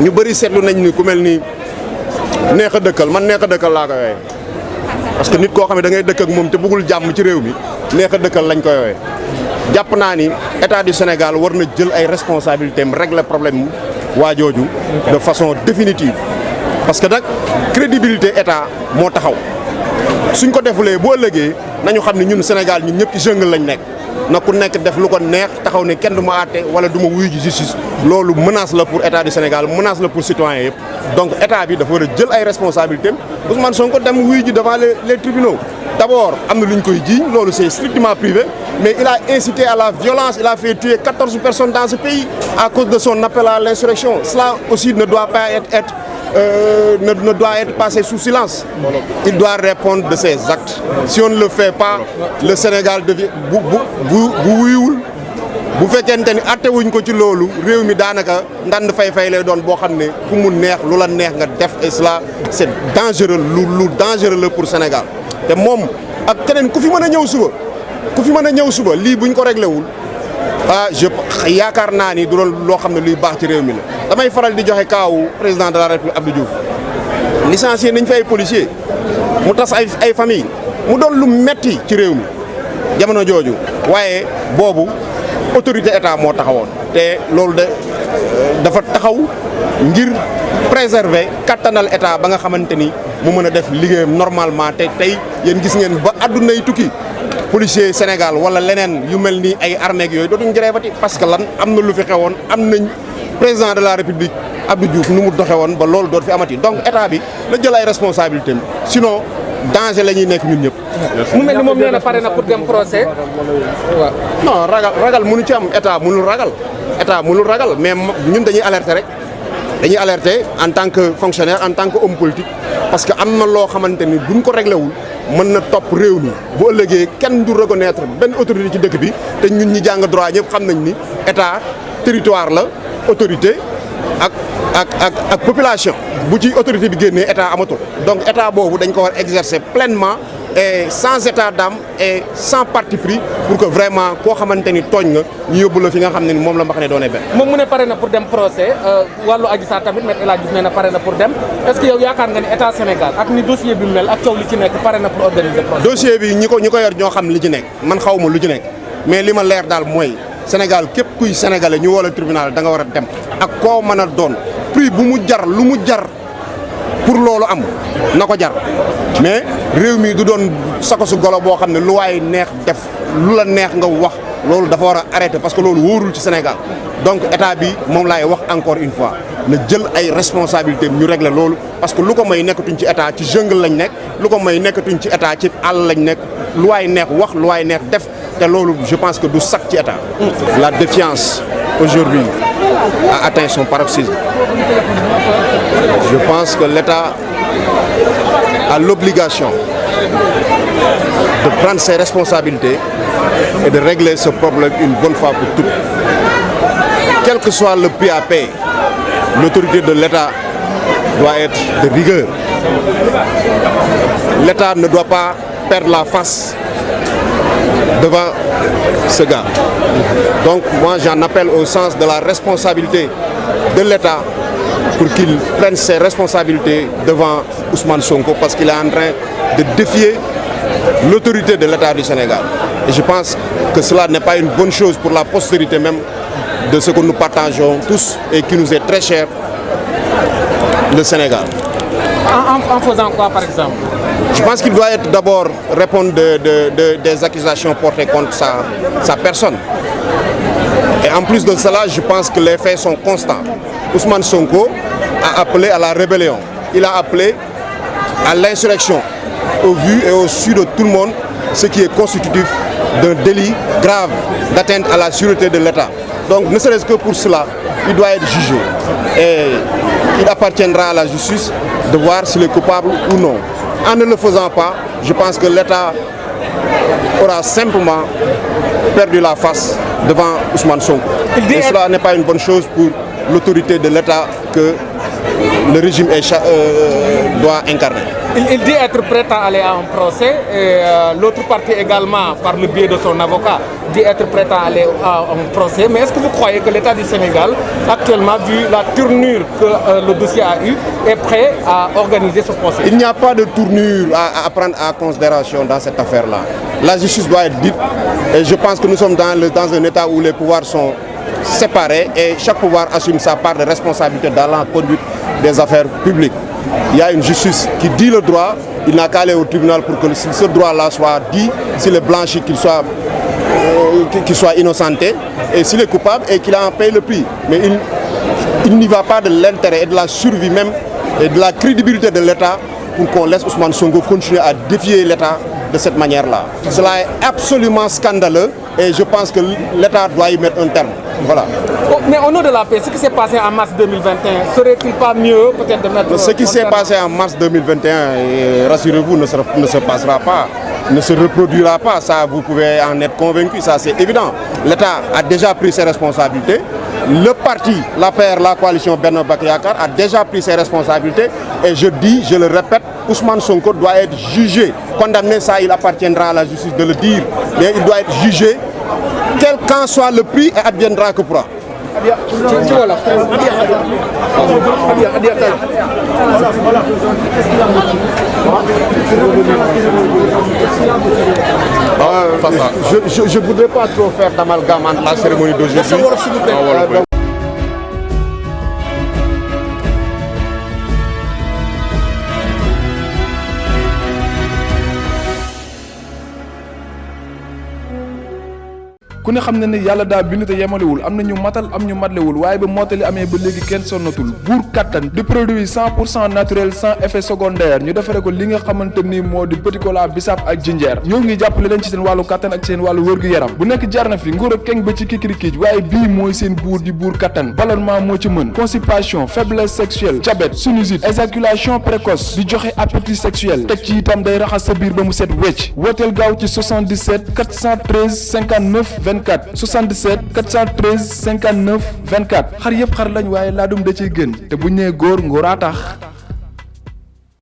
ñu bëri seetlu nañ ni ku mel ni neex a dëkkal man neex a dëkkal laa ko yooyee parce que nit koo xam ne da ngay dëkk ak moom te bëggul jàmm ci réew mi neex a dëkkal lañ ko yooyee jàpp naa ni état du Sénégal war na jël ay responsabilités am régler problème waa jooju de façon définitive parce que nag crédibilité état moo taxaw suñ ko defulee boo ëllëgee nañu xam ne ñun Sénégal ñun ñëpp ci jungle lañ nekk na ku nekk def lu ko neex taxaw ne kenn du ma àtte wala du ma wuyu ji justice loolu menace la pour état du Sénégal menace la pour citoyens yëpp donc état bi dafa war a jël ay responsabilités Ousmane Sonko dem wuyu ji devant les tribunaux d'abord am na lu ñu koy jiiñ loolu c'est strictement privé mais il a incité à la violence il a fait tuer 14 personnes dans ce pays à cause de son appel à l'insurrection cela aussi ne doit pas ne doit être passé sous silence. Il doit répondre de ses actes. Si on ne le fait pas, le Sénégal devient bu wuyul bu fekkente ni atte wuñ ko ci loolu réew mi daanaka ndand fay lay doon boo xam ne ku mu neex lu la neex nga def et cela c'est dangereux lu dangereux la pour Sénégal te moom ak keneen ku fi mën a ñëw suba lii buñ ko réglé wul yaakaar naa ni du doon loo xam ne luy baax ci réew mi la damay faral di joxe kaawu président de la République Abdou Diouf licencié nañ fa ay policiers mu tas ay famille mu doon lu metti ci réew mi jamono jooju waaye boobu autorité état moo taxawoon te loolu dafa taxaw ngir préserver kattanal état ba nga xamante ni mu mën a def liggéeyam normalement te tey yéen gis ngeen ba àdduna yi tukki policier Sénégal wala leneen yu mel ni ay armée ak yooyu dootuñ jëreefati parce que lan am na lu fi xewoon am nañ président de la République Abdou Diouf nu mu doxe woon ba loolu doot fi amati donc état bi la jël ay responsabilités sinon danger la ñuy nekk ñun ñëpp. mu mel ni moom nee na pare na pour dem procès waaw. non ragal mënu ci am état mënul ragal mais ñun dañuy alerter en tant que fonctionnaire en tant que homme politique parce que am na loo xamante ni buñ ko réglé wul mën na topp réew mi bu ëllëgee kenn du reconnaître benn autorité ci dëkk bi te ñun ñi jàng droit ñëpp xam nañ ni état territoire la autorité ak population bu ci autorité bi génnee état amatul donc état boobu dañ ko war exercer pleinement et sans état d'âme et sans parti pris pour que vraiment koo xamante ni tooñ nga ñu yóbbu la fi nga xam ne ni moom la mbax ne doone benn moom mu ne pare na pour dem procès wàllu Adji Sarr tamit Me El Hadji Diouf nee na pare na pour dem est-ce que yow yaakaar nga ni état Sénégal ak ni dossier bi mel ak coow li ci nekk pare na pour organiser procès. dossier bi ñi ko yor ñoo xam li ci nekk man xaw ma lu ci nekk mais li ma leer daal mooy Sénégal képp kuy sénégalais ñu woo la tribunal da nga war a dem ak koo mën a doon prix bu mu jar lu mu jar pour loolu am na ko jar mais réew mi du doon sakosu golo boo xam ne lu waay neex def lu la neex nga wax loolu dafa war a arrêter parce que loolu wóorul ci Sénégal donc état bi moom laay wax encore une fois na jël ay responsabilités ñu régler loolu parce que lu ko may nekkatuñ ci état ci jungle lañ nekk lu ko may nekkatuñ ci état ci àll lañ nekk lu waay neex wax lu waay neex def te loolu je pense que du sax ci état. La défiance aujourd'hui a atteint son paroxysme. Je pense que l'État a l'obligation de prendre ses responsabilités et de régler ce problème une bonne fois pour toutes. Quel que soit le prix à payer, l'autorité de l'État doit être de rigueur. L'État ne doit pas perdre la face devant ce gars. Donc moi j'en appelle au sens de la responsabilité de l'État pour qu'il prenne ses responsabilités devant Ousmane Sonko parce qu'il est en train de défier l'autorité de l'État du Sénégal. Et je pense que cela n'est pas une bonne chose pour la postérité même de ce que nous partageons tous et qui nous est très cher, le Sénégal. En faisant quoi par exemple? Je pense qu'il doit d'abord répondre des accusations portées contre sa personne. Et en plus de cela, je pense que les faits sont constants. Ousmane Sonko a appelé à la rébellion. Il a appelé à l'insurrection au vu et au su de tout le monde, ce qui est constitutif d'un délit grave d'atteinte à la sûreté de l'État. Donc, ne serait-ce que pour cela, il doit être jugé. Et il appartiendra à la justice de voir s'il est coupable ou non. En ne le faisant pas, je pense que l'État aura simplement perdu la face devant Ousmane Sonko. Et cela n'est pas une bonne chose pour l'autorité de l'État que le régime doit incarner. Il dit être prêt à aller à un procès et l'autre partie également, par le biais de son avocat, dit être prêt à aller à un procès. Mais est-ce que vous croyez que l'État du Sénégal, actuellement, vu la tournure que le dossier a eue, est prêt à organiser ce procès? Il n'y a pas de tournure à prendre en considération dans cette affaire-là. La justice doit être dite et je pense que nous sommes dans un État où les pouvoirs sont séparés et chaque pouvoir assume sa part de responsabilité dans la conduite des affaires publiques. Il y a une justice qui dit le droit, il n'a qu'à aller au tribunal pour que ce droit-là soit dit, s'il est blanchi, qu'il soit innocenté, et s'il est coupable et qu'il en paye le prix. Mais il n'y va pas de l'intérêt et de la survie même et de la crédibilité de l'État pour qu'on laisse Ousmane Sonko continuer à défier l'État de cette manière-là. Cela est absolument scandaleux et je pense que l'État doit y mettre un terme. Voilà. Mais au nom de la paix, ce qui s'est passé en mars 2021, serait-il pas mieux peut-être de mettre... Ce qui s'est passé en mars 2021, rassurez-vous, ne se passera pas, ne se reproduira pas. Ça, vous pouvez en être convaincu, ça c'est évident. L'État a déjà pris ses responsabilités. Le parti, l'APR, la coalition Benno Bokk Yakaar a déjà pris ses responsabilités. Et je dis, je le répète, Ousmane Sonko doit être jugé. Condamné, ça, il appartiendra à la justice de le dire. Mais il doit être jugé, quel qu'en soit le prix, et adviendra que pourra. Je ne voudrais pas trop faire d'amalgame entre la cérémonie d'aujourd'hui. ku ne xam ne ne yàlla daa bind te yemalewul am na ñu matal am ñu matlewul waaye ba mottali amee ba léegi kenn sonnatul buur kattan di produit 100% naturel sans effet secondaire ñu defare ko li nga xamante ni moo di petit cola bisaab ak jinjeer ñoo ngi jàppale leen ci seen wàllu kattan ak seen wàllu wërgu-yaram bu nekk jar na fi nguur ak keng ba ci kikirikiij waaye bii mooy seen buur di buur kattan ballonnement moo ci mën constipation faiblesse sexuelle diabète sinusite éjaculation précoce di joxe appétit sexuel teg ci itam day raxas sa biir ba mu set wecc wooteel gaaw ci 77 413 59 24 77 413 59 24 xar yëpp xar lañ waaye laadum da ciy gën te bu ñu nee góor ngóoraa tax